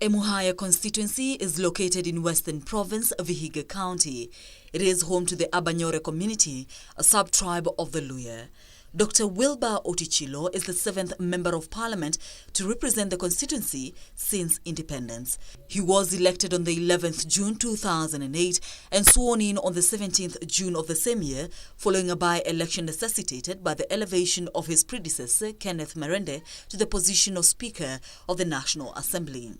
Emuhaya constituency is located in Western Province, Vihiga County. It is home to the Abanyore community, a sub-tribe of the Luya. Dr. Wilbur Otichilo is the 7th Member of Parliament to represent the constituency since independence. He was elected on the 11th June 2008 and sworn in on the 17th June of the same year, following a by-election necessitated by the elevation of his predecessor, Kenneth Merende, to the position of Speaker of the National Assembly.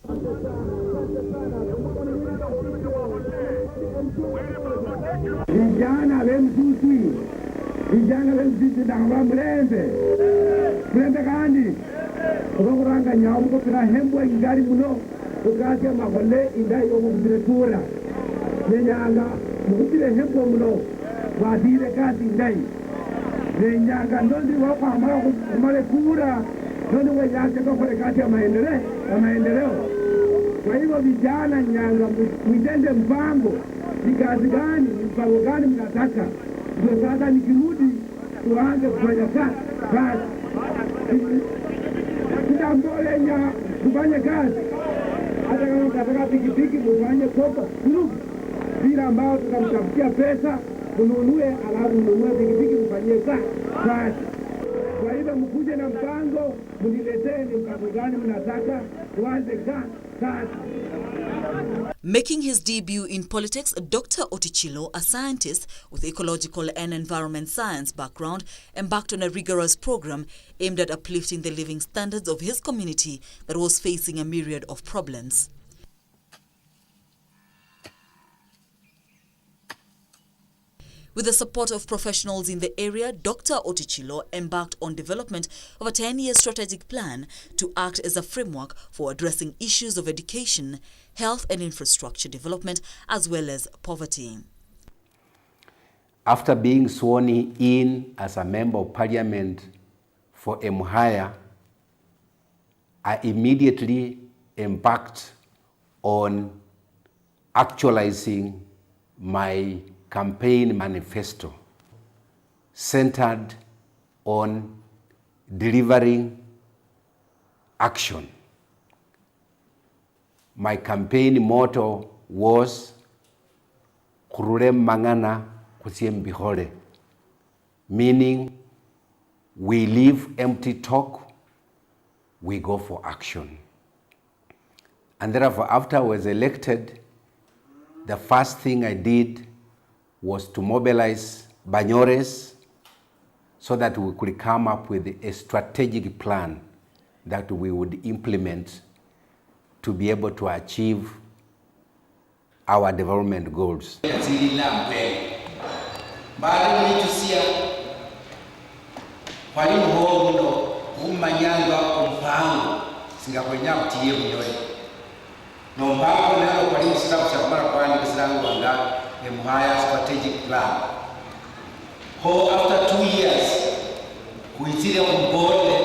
Vijana wenziti dangwa mlembe kandi ukakuranga nyamu kopira hembwa ingari muno ukatya magole indai yokubiretura nenyanga mukupire hembwa muno wadire kasi indai nenyanga ndondi wako amara kumale kura ndondi weyake kofore kati ya maendeleo. Kwa hivyo vijana nyanga mwitende mpango ni kazi gani, mpango gani mnataka. Ndio sasa nikirudi tuanze kufanya kazi. Tutambolenya kufanya kazi. Hata kama unataka pikipiki mfanye kopa group. Bila ambao tutamtafutia pesa, ununue alafu ununue pikipiki mfanyie kazi. Kwa hivyo mkuje na mpango, mniletee ni mpango gani mnataka tuanze kazi. Making his debut in politics, Dr. Otichilo, a scientist with ecological and environment science background, embarked on a rigorous program aimed at uplifting the living standards of his community that was facing a myriad of problems. With the support of professionals in the area, Dr. Otichilo embarked on development of a 10-year strategic plan to act as a framework for addressing issues of education, health and infrastructure development, as well as poverty. After being sworn in as a Member of Parliament for Emuhaya, I immediately embarked on actualizing my campaign manifesto centered on delivering action. My campaign motto was Kurure Mangana Kusiem Bihore, meaning we leave empty talk, we go for action. And therefore, after I was elected, the first thing I did was to mobilize Banyores so that we could come up with a strategic plan that we would implement to be able to achieve our development goals. Emuhaya strategic plan. After 2 years, kuitile mbole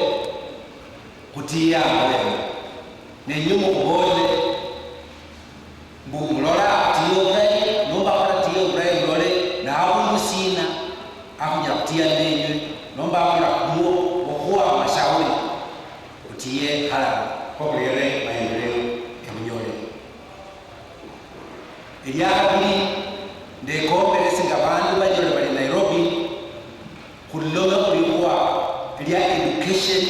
kutia mbele. Nenyumo mbole mbumulora tiyo bre, nomba para tiyo bre mbole na hawu musina akuja kutia nenywe, nomba para kumo wakua mashauri kutie hala kwa kulele maendeleo emunyole. Iliyakabili de conference ngabandi bajole bali Nairobi kulonga kulikuwa education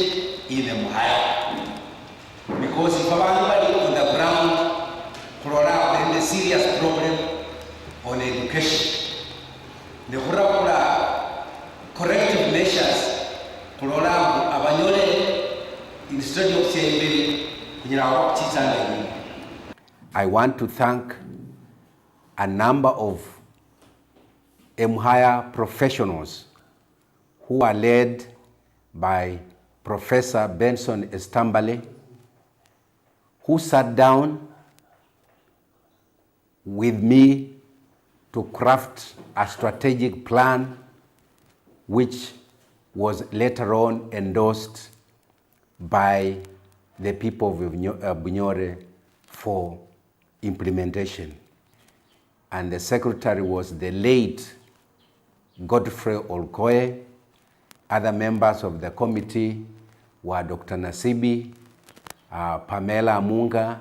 in Emuhaya, because if abantu bali on the ground kulora then the serious problem on education the kula corrective measures kulora abanyole instead of saying kunyira kuchitana. I want to thank a number of Emuhaya professionals who are led by Professor Benson Estambale, who sat down with me to craft a strategic plan which was later on endorsed by the people of Bunyore for implementation. And the secretary was the late Godfrey Olkoye. Other members of the committee were Dr. Nasibi, Pamela Amunga,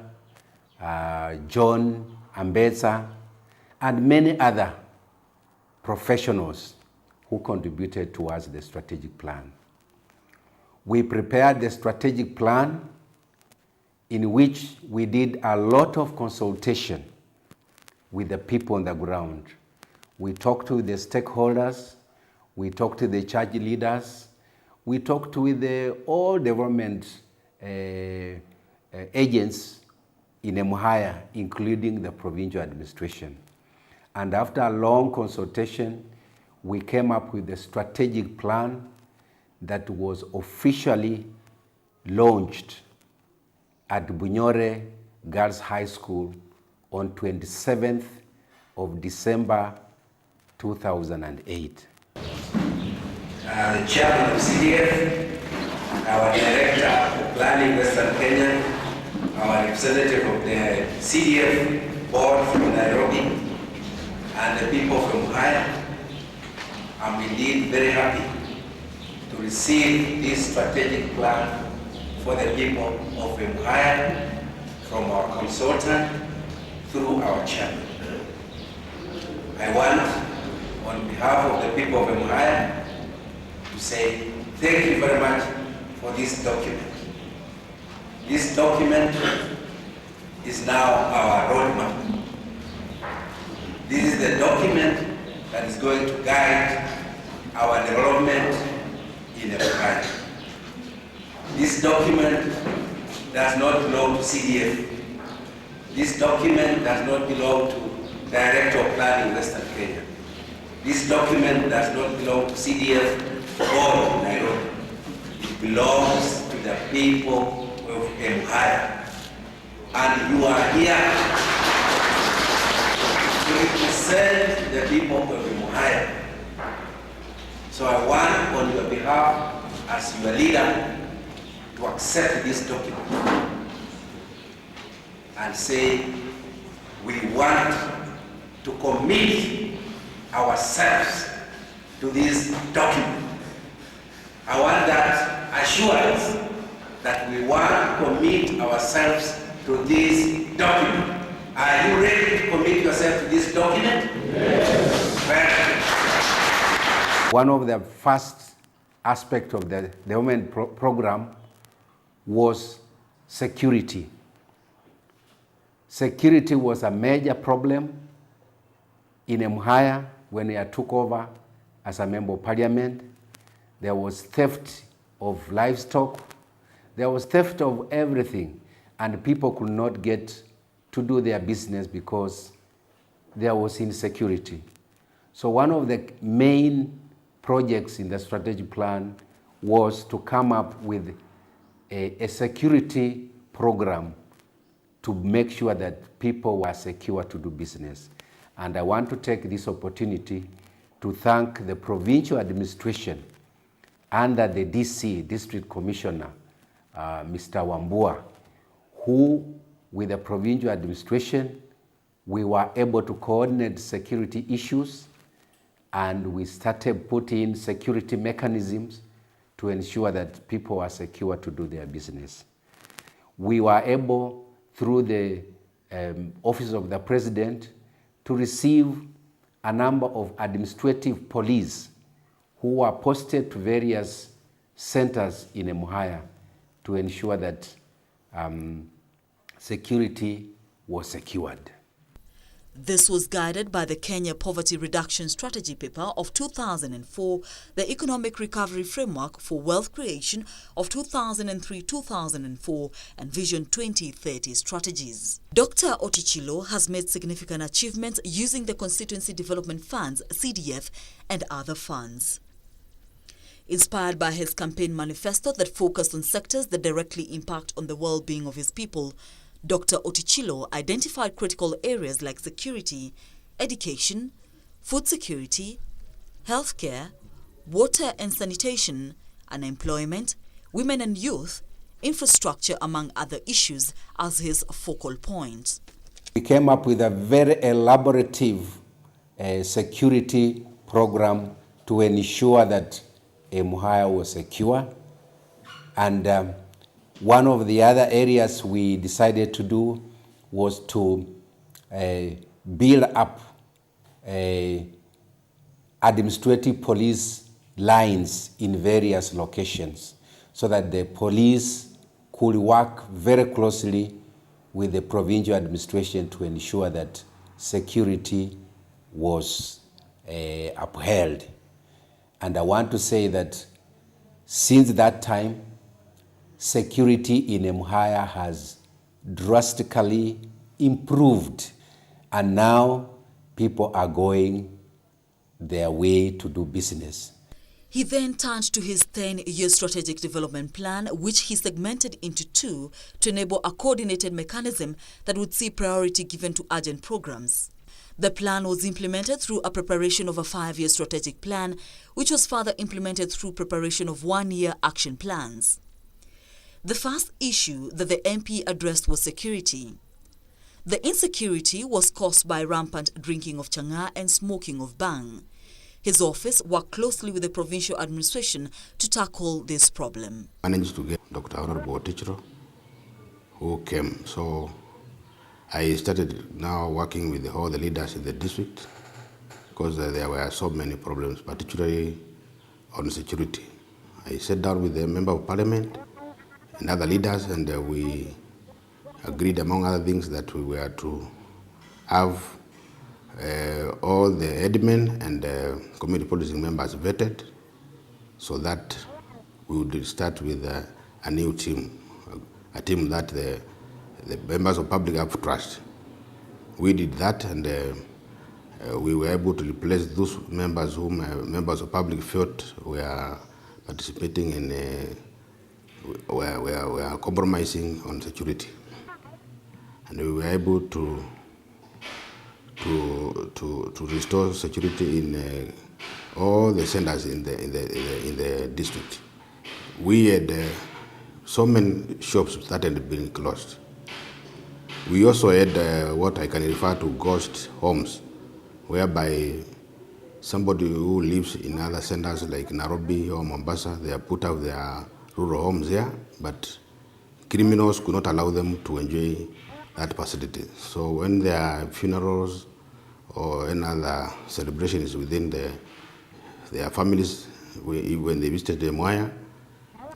John Ambeza, and many other professionals who contributed towards the strategic plan. We prepared the strategic plan in which we did a lot of consultation with the people on the ground. We talked to the stakeholders, we talked to the church leaders, we talked with all development agents in Emuhaya, including the provincial administration. And after a long consultation, we came up with a strategic plan that was officially launched at Bunyore Girls High School on 27th of December 2008. The chairman of CDF, our director of planning Western Kenya, our representative of the CDF board from Nairobi, and the people from Emuhaya. I'm indeed very happy to receive this strategic plan for the people of Emuhaya from our consultant through our chairman. I want, on behalf of the people of Emuhaya, to say thank you very much for this document. This document is now our roadmap. This is the document that is going to guide our development in Emuhaya. This document does not belong to CDF. This document does not belong to Director of Planning Western Kenya. This document does not belong to CDF or Nairobi. It belongs to the people of Emuhaya. And you are here to represent the people of Emuhaya. So I want, on your behalf, as your leader, to accept this document and say we want to commit ourselves to this document. I want that assurance that we want to commit ourselves to this document. Are you ready to commit yourself to this document? Yes. One of the first aspects of the development program was security. Security was a major problem in Emuhaya when I took over as a member of parliament. There was theft of livestock. There was theft of everything, and people could not get to do their business because there was insecurity. So one of the main projects in the strategic plan was to come up with a security program to make sure that people were secure to do business. And I want to take this opportunity to thank the provincial administration under the DC, District Commissioner, Mr. Wambua, who, with the provincial administration, we were able to coordinate security issues, and we started putting security mechanisms to ensure that people are secure to do their business. We were able, through the Office of the President, to receive a number of administrative police who were posted to various centers in Emuhaya to ensure that security was secured. This was guided by the Kenya Poverty Reduction Strategy Paper of 2004, the Economic Recovery Framework for Wealth Creation of 2003-2004, and Vision 2030 strategies. Dr. Otichilo has made significant achievements using the Constituency Development Funds, CDF, and other funds. Inspired by his campaign manifesto that focused on sectors that directly impact on the well-being of his people, Dr. Otichilo identified critical areas like security, education, food security, healthcare, water and sanitation, unemployment, women and youth, infrastructure, among other issues, as his focal points. We came up with a very elaborative security program to ensure that Emuhaya was secure. And one of the other areas we decided to do was to build up administrative police lines in various locations so that the police could work very closely with the provincial administration to ensure that security was upheld. And I want to say that since that time, security in Emuhaya has drastically improved, and now people are going their way to do business. He then turned to his 10-year strategic development plan, which he segmented into two to enable a coordinated mechanism that would see priority given to urgent programs. The plan was implemented through a preparation of a 5-year strategic plan, which was further implemented through preparation of 1-year action plans. The first issue that the MP addressed was security. The insecurity was caused by rampant drinking of chang'aa and smoking of bang. His office worked closely with the provincial administration to tackle this problem. I managed to get Dr. Honorable Otichilo, who came. So I started now working with all the leaders in the district because there were so many problems, particularly on security. I sat down with the Member of Parliament and other leaders, and we agreed, among other things, that we were to have all the admin and community policing members vetted so that we would start with a new team, a team that the members of public have trust. We did that, and we were able to replace those members whom members of public felt were participating in, were compromising on security. And we were able to restore security in all the centers in the district. We had so many shops that had been closed. We also had what I can refer to ghost homes, whereby somebody who lives in other centers like Nairobi or Mombasa, they are put out their rural homes here, but criminals could not allow them to enjoy that facility. So when there are funerals or any other celebrations within their families, when they visited Emuhaya,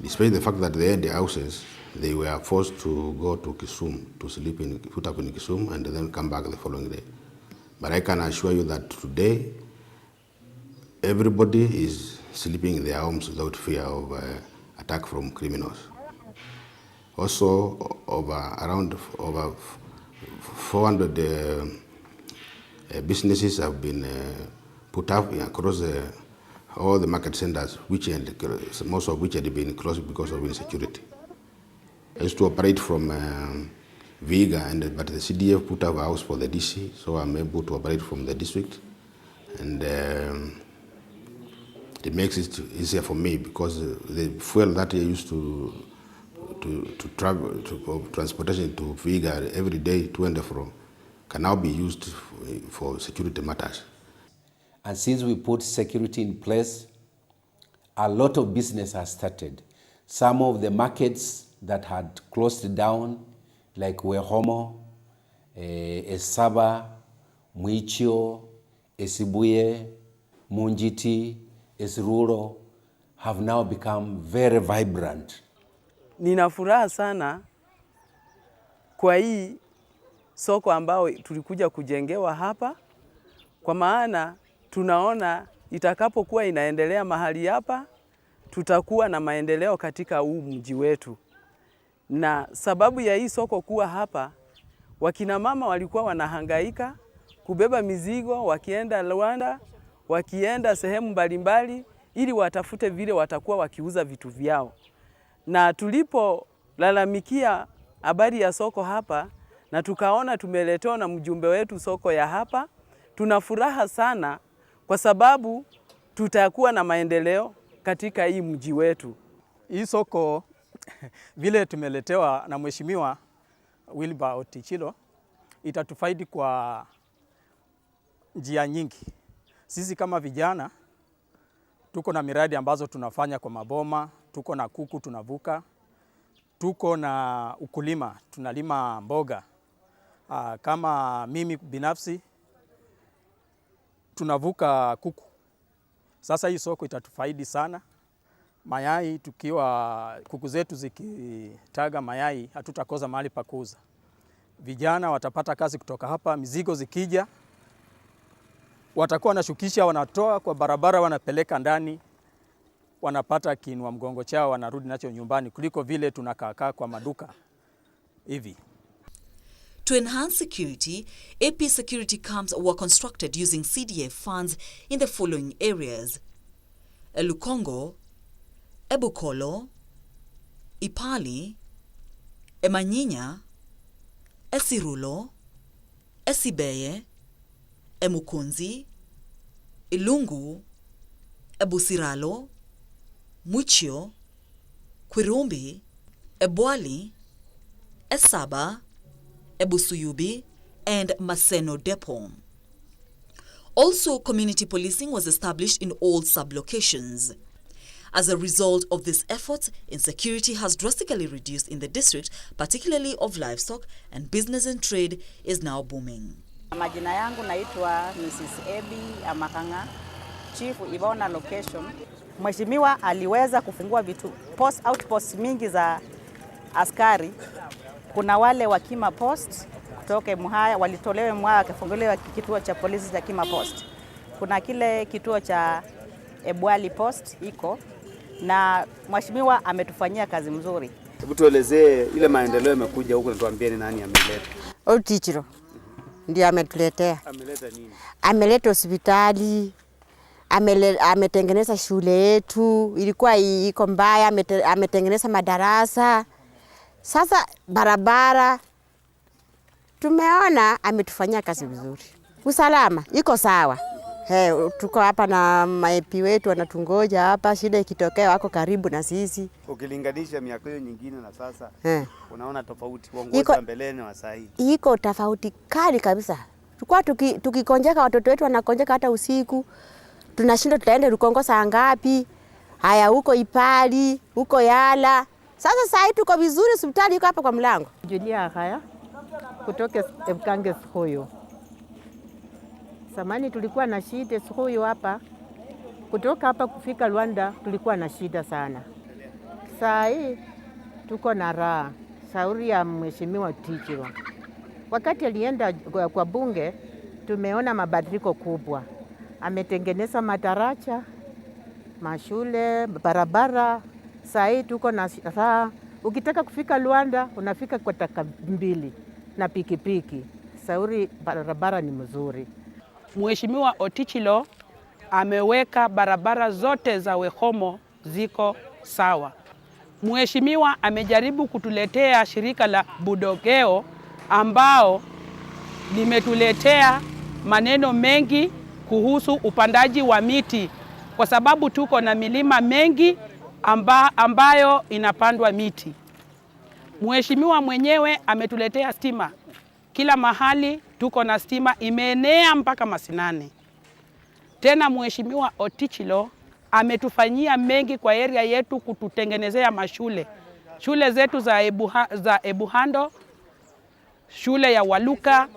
despite the fact that they had the houses, they were forced to go to Kisumu to sleep put up in Kisumu and then come back the following day. But I can assure you that today, everybody is sleeping in their homes without fear of attack from criminals. Also, around 400 businesses have been put up across all the market centers, most of which had been closed because of insecurity. I used to operate from Vihiga, but the CDF put up a house for the DC, so I'm able to operate from the district. And it makes it easier for me because the fuel that I used to travel, transportation to Vihiga every day to and fro can now be used for security matters. And since we put security in place, a lot of business has started. Some of the markets that had closed down, like Wehomo, Esaba, Mwichio, Esibuye, Munjiti, Esiruro, have now become very vibrant. Nina furaha sana kwa hii soko ambao tulikuja kujengewa hapa, kwa maana tunaona itakapokuwa inaendelea mahali hapa, tutakuwa na maendeleo katika huu mji wetu. Na sababu ya hii soko kuwa hapa, wakina mama walikuwa wanahangaika kubeba mizigo, wakienda Rwanda, wakienda sehemu mbalimbali, ili watafute vile watakuwa wakiuza vitu vyao. Na tulipo lalamikia habari ya soko hapa, na tukaona tumeletewa na mjumbe wetu soko ya hapa, tunafuraha sana kwa sababu tutakuwa na maendeleo katika hii mji wetu. Hii soko vile tumeletewa na Mheshimiwa Wilbur Otichilo itatufaidi kwa njia nyingi. Sisi kama vijana tuko na miradi ambazo tunafanya kwa maboma, tuko na kuku tunavuka, tuko na ukulima, tunalima mboga. Kama mimi binafsi tunavuka kuku. Sasa hii soko itatufaidi sana. Mayai kuku zetu zikitaga mayai hatutakosa mahali pa kuuza. Vijana watapata kazi kutoka hapa, mizigo zikija watakuwa wanashukisha, wanatoa kwa barabara, wanapeleka ndani, wanapata kiinua mgongo chao, wanarudi nacho nyumbani kuliko vile tunakaa kwa maduka hivi. To enhance security, AP security camps were constructed using CDF funds in the following areas: Elukongo, Ebukolo, Ipali, Emanyinya, Esirulo, Esibeye, Emukunzi, Ilungu, Ebusiralo, Muchio, Kwirumbi, Ebwali, Esaba, Ebusuyubi, and Maseno Depot. Also, community policing was established in all sub-locations. As a result of this effort, insecurity has drastically reduced in the district, particularly of livestock, and business and trade is now booming. Majina yangu naitwa Mrs. Ebi Amakanga, Chief Ibona Location. Mheshimiwa aliweza kufungua outpost mingi za askari. Kuna wale wa Kima Post kutoka Emuhaya walitolewa Emuhaya wakafunguliwa kituo cha polisi cha Kima Post. Kuna kile kituo cha Ebwali Post iko, na mheshimiwa ametufanyia kazi mzuri. Hebu tuelezee ile maendeleo yamekuja huko na tuambie ni nani ameleta. Otichiro ndio ametuletea. Ameleta nini? Ameleta hospitali, ametengeneza shule yetu, ilikuwa iko mbaya, ametengeneza madarasa. Sasa barabara tumeona ametufanyia kazi vizuri. Usalama iko sawa. Tuko hapa na maepi wetu wanatungoja hapa, shida ikitokea wako karibu na sisi. Ukilinganisha miaka hiyo nyingine na sasa, unaona tofauti uongozi wa mbeleni wa sasa hivi? Iko tofauti kali kabisa. Tulikuwa tukikonjeka, watoto wetu wanakonjeka hata usiku. Tunashinda tutaenda Rukongo saa ngapi? Haya huko Ipali, huko Yala. Sasa tuko vizuri, hospitali iko hapa kwa mlango. Emuhaya kutoka Ebukange Sikoyo. Samani tulikuwa na shida Sikoyo hapa. Kutoka hapa kufika Rwanda tulikuwa na shida sana. Saa hii tuko na raha. Shauri ya Mheshimiwa Otichilo. Wakati alienda kwa bunge tumeona mabadiliko kubwa. Ametengeneza madaraja, mashule, barabara. Saa hii tuko na raha. Ukitaka kufika Rwanda unafika kwa dakika 2 na pikipiki. Shauri barabara ni mzuri. Mheshimiwa Otichilo ameweka barabara zote za Wehomo ziko sawa. Mheshimiwa amejaribu kutuletea shirika la Budogeo ambao limetuletea maneno mengi kuhusu upandaji wa miti, kwa sababu tuko na milima mengi ambayo inapandwa miti. Mheshimiwa mwenyewe ametuletea stima. Kila mahali tuko na stima, imeenea mpaka Masinani. Tena Mheshimiwa Otichilo ametufanyia mengi kwa area yetu, kututengenezea mashule. Shule zetu za Ebuhando, shule ya Waluka,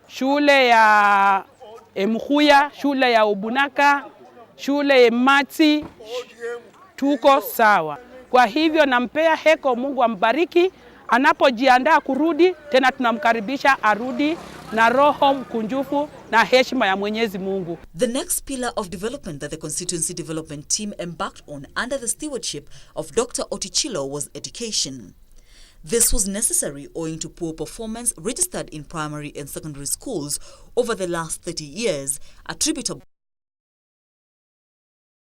shule ya Emuhaya, shule ya Ubunaka, shule ya Matsi, tuko sawa. Kwa hivyo nampea heko, Mungu ambariki. Anapojiandaa kurudi tena tunamkaribisha arudi na roho mkunjufu na heshima ya Mwenyezi Mungu. The next pillar of development that the constituency development team embarked on under the stewardship of Dr. Otichilo was education. This was necessary owing to poor performance registered in primary and secondary schools over the last 30 years, attributable